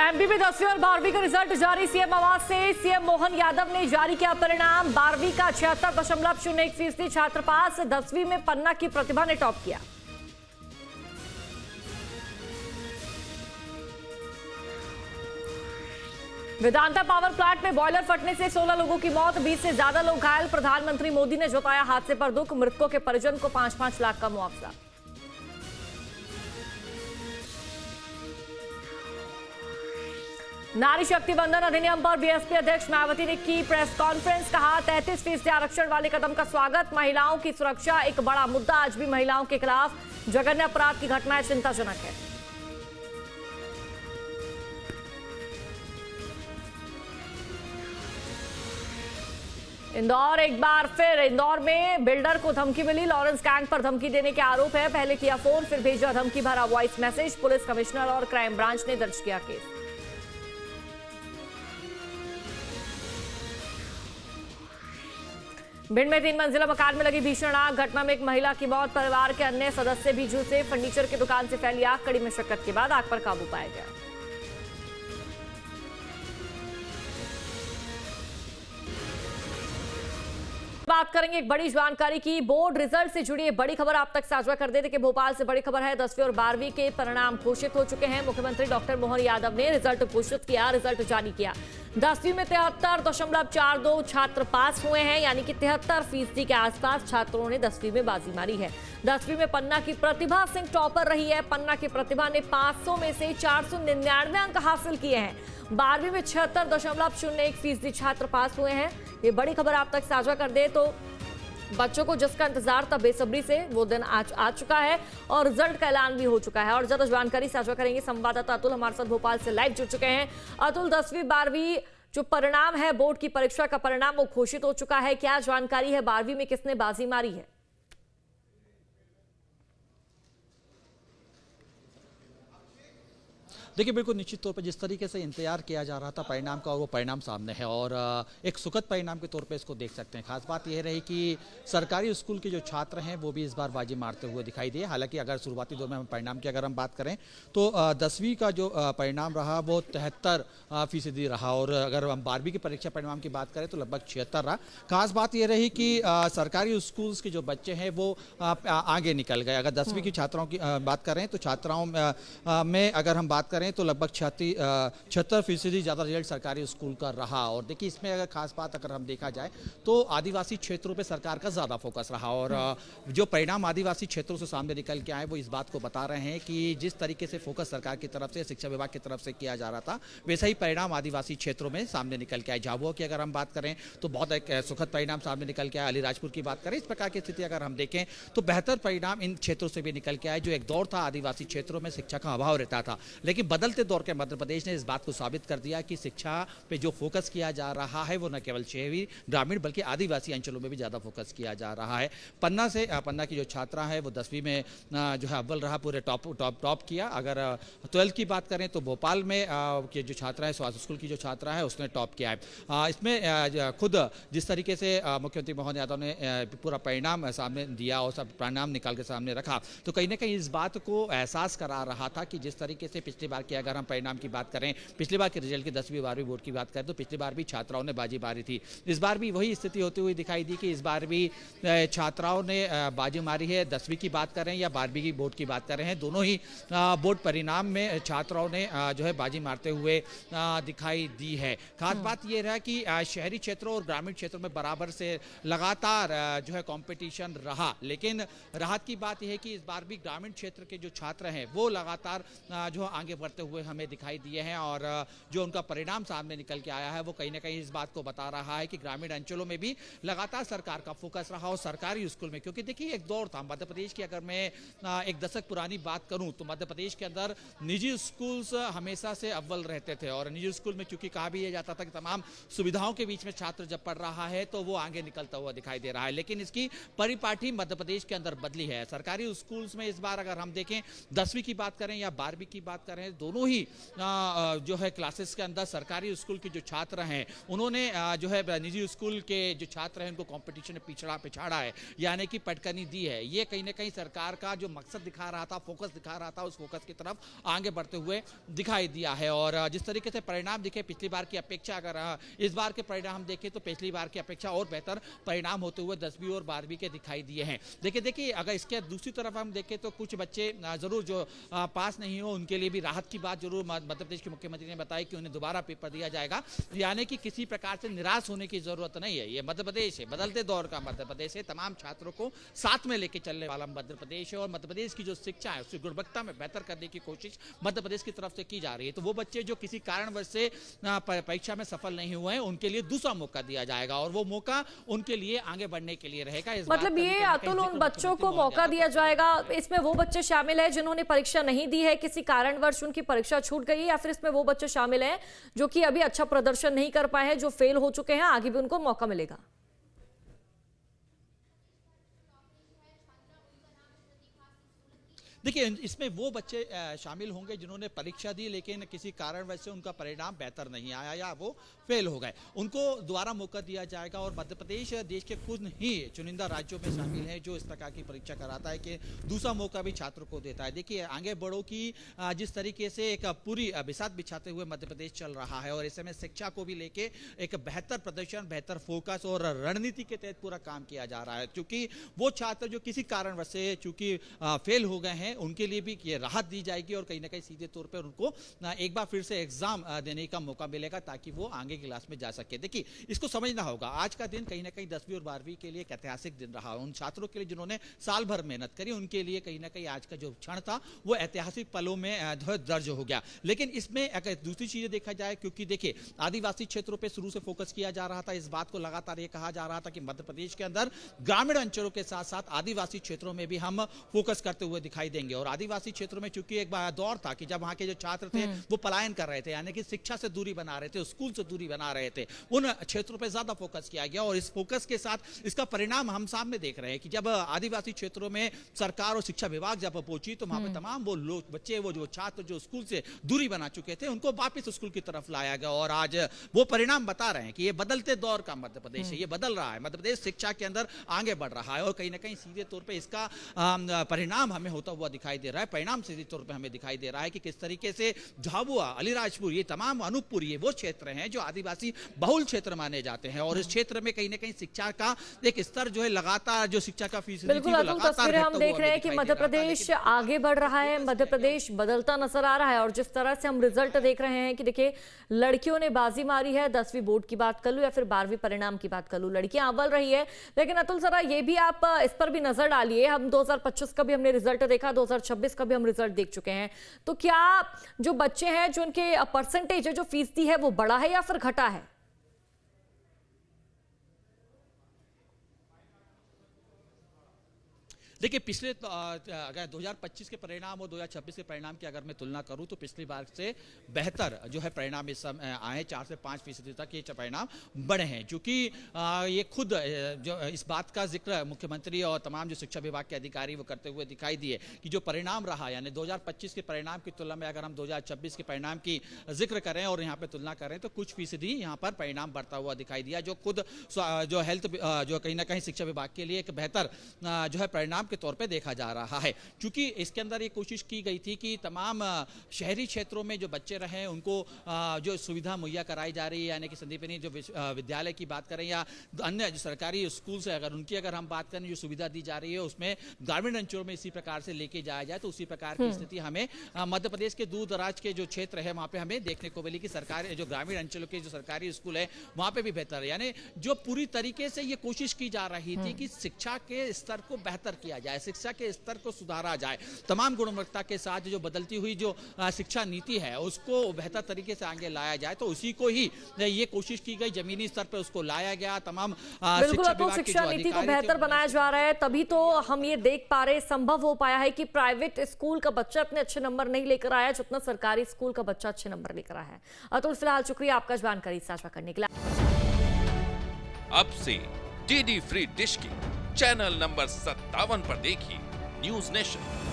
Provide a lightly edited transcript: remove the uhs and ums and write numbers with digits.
MP में 10वीं और 12वीं का रिजल्ट जारी। सीएम आवास से सीएम मोहन यादव ने जारी किया परिणाम। 12वीं का 76.01% छात्र पास। 10वीं में पन्ना की प्रतिभा ने टॉप किया। वेदांता पावर प्लांट में बॉयलर फटने से 16 लोगों की मौत, 20 से ज्यादा लोग घायल। प्रधानमंत्री मोदी ने जताया हादसे पर दुख। मृतकों के परिजन को 5-5 लाख का मुआवजा। नारी शक्ति वंदन अधिनियम पर बीएसपी अध्यक्ष मायावती ने की प्रेस कॉन्फ्रेंस। कहा 33% आरक्षण वाले कदम का स्वागत। महिलाओं की सुरक्षा एक बड़ा मुद्दा। आज भी महिलाओं के खिलाफ जघन्य अपराध की घटनाएं चिंताजनक है। इंदौर एक बार फिर इंदौर में बिल्डर को धमकी मिली। लॉरेंस गैंग पर धमकी देने के आरोप है। पहले किया फोन, फिर भेजा धमकी भरा वॉइस मैसेज। पुलिस कमिश्नर और क्राइम ब्रांच ने दर्ज किया केस। भिंड में 3 मंजिला मकान में लगी भीषण आग। घटना में एक महिला की मौत, परिवार के अन्य सदस्य भी झुलसे। फर्नीचर की दुकान से फैली आग। कड़ी मशक्कत के बाद आग पर काबू पाया गया। बात करेंगे एक बड़ी जानकारी की। बोर्ड रिजल्ट से जुड़ी बड़ी खबर आप तक साझा कर देते कि भोपाल से बड़ी खबर है। 10वीं और 12वीं के परिणाम घोषित हो चुके हैं। मुख्यमंत्री डॉक्टर मोहन यादव ने रिजल्ट घोषित किया, रिजल्ट जारी किया। 10वीं में 73.42 छात्र पास हुए हैं, यानी कि 73% के आसपास छात्रों ने 10वीं में बाजी मारी है। 10वीं में पन्ना की प्रतिभा सिंह टॉपर रही है। पन्ना की प्रतिभा ने 500 में से 499 अंक हासिल किए हैं। 12वीं में 76.01% छात्र पास हुए हैं। ये बड़ी खबर आप तक साझा कर दे तो बच्चों को जिसका इंतजार था बेसब्री से वो दिन आज आ चुका है और रिजल्ट का ऐलान भी हो चुका है। और ज्यादा जानकारी साझा करेंगे संवाददाता अतुल हमारे साथ भोपाल से लाइव जुड़ चुके हैं। अतुल, 10वीं 12वीं जो परिणाम है, बोर्ड की परीक्षा का परिणाम वो घोषित हो चुका है। क्या जानकारी है, 12वीं में किसने बाजी मारी है? देखिए, बिल्कुल निश्चित तौर पर जिस तरीके से इंतजार किया जा रहा था परिणाम का, और वो परिणाम सामने है और एक सुखद परिणाम के तौर पे इसको देख सकते हैं। खास बात यह रही कि सरकारी स्कूल के जो छात्र हैं वो भी इस बार बाजी मारते हुए दिखाई दिए। हालांकि अगर शुरुआती दौर में हम परिणाम की अगर हम बात करें तो 10वीं का जो परिणाम रहा वो 73% रहा और अगर हम 12वीं की परीक्षा परिणाम की बात करें तो लगभग 76 रहा। खास बात यह रही कि सरकारी स्कूल्स के जो बच्चे हैं वो आगे निकल गए। अगर 10वीं की छात्राओं की बात करें तो छात्राओं में अगर हम बात करें तो लगभग 76% ज़्यादा रिजल्ट सरकारी स्कूल का रहा। और देखिए, इसमें अगर खास बात अगर हम देखा जाए तो आदिवासी क्षेत्रों पे सरकार का ज़्यादा फोकस रहा और जो परिणाम आदिवासी क्षेत्रों से सामने निकल के आए वो इस बात को बता रहे हैं कि जिस तरीके से फोकस सरकार की तरफ से, शिक्षा विभाग की तरफ से किया जा रहा था, वैसा ही परिणाम आदिवासी क्षेत्रों में सामने निकल के आए। झाबुआ की अगर हम बात करें तो बहुत एक सुखद परिणाम सामने निकल के आया। अलीराजपुर की बात करें, इस प्रकार की स्थिति अगर हम देखें तो बेहतर परिणाम इन क्षेत्रों से भी निकल के आए। जो एक दौर था आदिवासी क्षेत्रों में शिक्षा का अभाव रहता था, लेकिन बदलते दौर के मध्य प्रदेश ने इस बात को साबित कर दिया कि शिक्षा पे जो फोकस किया जा रहा है वो न केवल शहरी ग्रामीण बल्कि आदिवासी अंचलों में भी ज़्यादा फोकस किया जा रहा है। पन्ना की जो छात्रा है वो 10वीं में जो है अव्वल रहा, पूरे टॉप किया। अगर 12th की बात करें तो भोपाल में के जो छात्रा है, स्वास्थ्य स्कूल की जो छात्रा है उसने टॉप किया है। इसमें खुद जिस तरीके से मुख्यमंत्री मोहन यादव ने पूरा परिणाम सामने दिया और सब परिणाम निकाल के सामने रखा तो कहीं ना कहीं इस बात को एहसास करा रहा था कि जिस तरीके से पिछली बार की अगर हम परिणाम की बात करें, पिछली बार के रिजल्ट की 10वीं 12वीं बोर्ड की बात करें तो पिछली बार भी छात्राओं ने बाजी मारी थी। इस बार भी वही स्थिति होती हुई दिखाई दी कि इस बार भी छात्राओं ने बाजी मारी है। 10वीं की बात करें या 12वीं की बोर्ड की बात करें, दोनों ही बोर्ड परिणाम में छात्राओं ने जो है बाजी मारते हुए दिखाई दी है। खास बात यह रहा कि शहरी क्षेत्रों और ग्रामीण क्षेत्रों में बराबर से लगातार जो है कंपटीशन रहा, लेकिन राहत की बात यह है कि इस बार भी ग्रामीण क्षेत्र के जो छात्र हैं वो लगातार जो आगे बढ़ते हुए हमें दिखाई दिए हैं और जो उनका परिणाम सामने निकल के आया है वो कहीं ना कहीं इस बात को बता रहा है कि ग्रामीण अंचलों में भी लगातार सरकार का फोकस रहा और सरकारी स्कूल में, क्योंकि देखिए एक दौर था मध्य प्रदेश की, अगर मैं एक दशक पुरानी बात करूं तो मध्य प्रदेश के अंदर निजी स्कूल्स हमेशा से अव्वल रहते थे और निजी स्कूल में क्योंकि कहा भी जाता था कि तमाम सुविधाओं के बीच में छात्र जब पढ़ रहा है तो वो आगे निकलता हुआ दिखाई दे रहा है, लेकिन इसकी परिपाटी मध्य प्रदेश के अंदर बदली है। सरकारी स्कूल्स में इस बार अगर हम देखें 10वीं की बात करें या 12वीं की बात करें, दोनों ही जो है क्लासेस के अंदर सरकारी स्कूल के जो छात्र हैं उन्होंने जो है निजी स्कूल के जो छात्र हैं उनको कंपटीशन में पिछाड़ा है, यानी कि पटकनी दी है। ये कहीं ना कहीं सरकार का जो मकसद दिखा रहा था, फोकस दिखा रहा था, उस फोकस की तरफ आगे बढ़ते हुए दिखाई दिया है। और जिस तरीके से परिणाम दिखे पिछली बार की अपेक्षा, अगर इस बार के परिणाम देखें तो पिछली बार की अपेक्षा और बेहतर परिणाम होते हुए 10वीं और 12वीं के दिखाई दिए हैं। देखिए अगर इसके दूसरी तरफ हम देखें तो कुछ बच्चे जरूर जो पास नहीं हो उनके लिए भी राहत की बात जरूर मध्य प्रदेश के मुख्यमंत्री ने बताई कि उन्हें दोबारा पेपर दिया जाएगा, यानी कि किसी प्रकार से निराश होने की जरूरत नहीं है। ये मध्य प्रदेश है, बदलते दौर का मध्य प्रदेश है, तमाम छात्रों को साथ में लेके चलने वाला मध्य प्रदेश है और मध्य प्रदेश की जो शिक्षा है उसकी गुणवत्ता में बेहतर करने की कोशिश मध्य प्रदेश की तरफ से की जा रही है। तो वो बच्चे जो किसी कारणवश से परीक्षा में सफल नहीं हुए हैं उनके लिए दूसरा मौका दिया जाएगा और वो मौका उनके लिए आगे बढ़ने के लिए रहेगा। मतलब ये अतुल उन बच्चों को मौका दिया जाएगा, इसमें वो बच्चे शामिल हैं जिन्होंने परीक्षा नहीं दी है, किसी कारणवश उनकी परीक्षा छूट गई, या फिर इसमें वो बच्चे शामिल हैं जो कि अभी अच्छा प्रदर्शन नहीं कर पाए हैं, जो फेल हो चुके हैं, आगे भी उनको मौका मिलेगा? देखिए इसमें वो बच्चे शामिल होंगे जिन्होंने परीक्षा दी लेकिन किसी कारणवश से उनका परिणाम बेहतर नहीं आया या वो फेल हो गए, उनको दोबारा मौका दिया जाएगा। और मध्य प्रदेश देश के खुद ही चुनिंदा राज्यों में शामिल है जो इस प्रकार की परीक्षा कराता है कि दूसरा मौका भी छात्रों को देता है। देखिए आगे बढ़ो कि जिस तरीके से एक पूरी बिसात बिछाते हुए मध्य प्रदेश चल रहा है और इस समय शिक्षा को भी लेके एक बेहतर प्रदर्शन, बेहतर फोकस और रणनीति के तहत पूरा काम किया जा रहा है, क्योंकि वो छात्र जो किसी कारणवश से चूंकि फेल हो गए हैं उनके लिए भी ये राहत दी जाएगी और कहीं ना कहीं सीधे तौर पर उनको एक बार फिर से एग्जाम देने का मौका मिलेगा ताकि वो आगे क्लास में जा सके। देखिए इसको समझना होगा, आज का दिन कहीं ना कहीं 10वीं और 12वीं के लिए एक ऐतिहासिक दिन रहा। उन छात्रों के लिए जिन्होंने साल भर मेहनत करी उनके लिए कहीं ना कहीं आज का जो क्षण था वो ऐतिहासिक पलों में दर्ज हो गया। लेकिन इसमें अगर दूसरी चीजें देखा जाए, क्योंकि देखिए आदिवासी क्षेत्रों पर शुरू से फोकस किया जा रहा था, इस बात को लगातार ये कहा जा रहा था कि मध्य प्रदेश के अंदर ग्रामीण अंचलों के साथ साथ आदिवासी क्षेत्रों में भी हम फोकस करते हुए दिखाई देंगे। और आदिवासी क्षेत्रों में चूंकि एक दौर था कि जब वहां के जो छात्र थे वो पलायन कर रहे थे, यानी कि शिक्षा से दूरी बना रहे थे, स्कूल से दूरी बना रहे थे, उन क्षेत्रों पे ज्यादा फोकस किया गया। और इस फोकस के साथ इसका परिणाम हम सामने देख रहे हैं कि जब आदिवासी क्षेत्रों में सरकार और शिक्षा विभाग जब पहुंची तो वहां पे तमाम वो लोग बच्चे, वो जो छात्र जो स्कूल से दूरी बना चुके थे उनको वापस स्कूल की तरफ लाया गया। और आज वो परिणाम बता रहे हैं कि ये बदलते दौर का मध्य प्रदेश है, ये बदल रहा है, मध्य प्रदेश शिक्षा के अंदर आगे बढ़ रहा है और कहीं ना कहीं सीधे तौर पर इसका परिणाम हमें होता हुआ दिखाई दे रहा है। परिणाम सीधे तौर पर हमें दिखाई दे रहा है कि किस तरीके से झाबुआ, अलीराजपुर, ये तमाम अनूपपुर, ये वो क्षेत्र हैं जो आदिवासी बहुल क्षेत्र माने जाते हैं और इस क्षेत्र में कहीं ना कहीं शिक्षा का एक स्तर जो है लगातार, जो शिक्षा का फीसदी बिल्कुल अतुल, तस्वीरें हम देख रहे हैं कि मध्य प्रदेश आगे बढ़ रहा है, मध्य प्रदेश बदलता नजर आ रहा है। और जिस तरह से हम रिजल्ट देख रहे हैं कि देखिए लड़कियों ने बाजी मारी है, 10वीं बोर्ड की बात कर लूं या फिर 12वीं परिणाम की बात कर लूं, लड़कियां अव्वल रही है। लेकिन अतुल जरा ये भी आप इस पर भी नजर डालिए, हम 2025 का भी हमने रिजल्ट देखा, 2026 का भी हम रिजल्ट देख चुके हैं, तो क्या जो बच्चे हैं जो उनके परसेंटेज है, जो फीसदी है, वो बढ़ा है या फिर घटा है? देखिए पिछले अगर 2025 के परिणाम और 2026 के परिणाम की अगर मैं तुलना करूं तो पिछली बार से बेहतर जो है परिणाम इस समय आए, 4 से 5% तक ये परिणाम बढ़े हैं। क्योंकि ये खुद जो इस बात का जिक्र मुख्यमंत्री और तमाम जो शिक्षा विभाग के अधिकारी वो करते हुए दिखाई दिए कि जो परिणाम रहा, यानी 2025 के परिणाम की तुलना में अगर हम 2026 के परिणाम की जिक्र करें और यहाँ पे तुलना करें तो कुछ फीसदी यहाँ पर परिणाम बढ़ता हुआ दिखाई दिया, जो खुद जो हेल्थ जो कहीं ना कहीं शिक्षा विभाग के लिए एक बेहतर जो है परिणाम के तौर पे देखा जा रहा है। क्योंकि इसके अंदर ये कोशिश की गई थी कि तमाम शहरी क्षेत्रों में जो बच्चे रहे उनको जो सुविधा मुहैया कराई जा रही है, यानी कि संदीपनी जो विद्यालय की बात करें या अन्य जो सरकारी स्कूल से अगर उनकी अगर हम बात करें, जो सुविधा दी जा रही है उसमें ग्रामीण अंचलों में इसी प्रकार से लेके जाया जाए तो उसी प्रकार की स्थिति हमें मध्य प्रदेश के दूर दराज के जो क्षेत्र है वहां पे हमें देखने को मिली कि सरकारी जो ग्रामीण अंचलों के जो सरकारी स्कूल है वहां पे भी बेहतर है। यानी जो पूरी तरीके से ये कोशिश की जा रही थी कि शिक्षा के स्तर को बेहतर किया जाए, शिक्षा के स्तर को सुधारा जाए, तमाम गुणवत्ता के साथ जो बदलती हुई जो शिक्षा नीति है उसको बेहतर तरीके से आगे लाया जाए, तो उसी को ही ये कोशिश की गई, जमीनी स्तर पर उसको लाया गया। तमाम शिक्षा नीति को बेहतर बनाया जा रहा है, तभी तो हम ये देख पा रहे, संभव हो पाया है कि प्राइवेट स्कूल का बच्चा अपने अच्छे नंबर नहीं लेकर आया जितना सरकारी स्कूल का बच्चा अच्छे नंबर लेकर आया है। अतुल फिलहाल शुक्रिया आपका जानकारी साझा करने के लिए। अब से डीडी फ्री डिश की चैनल नंबर 57 पर देखिए न्यूज नेशन।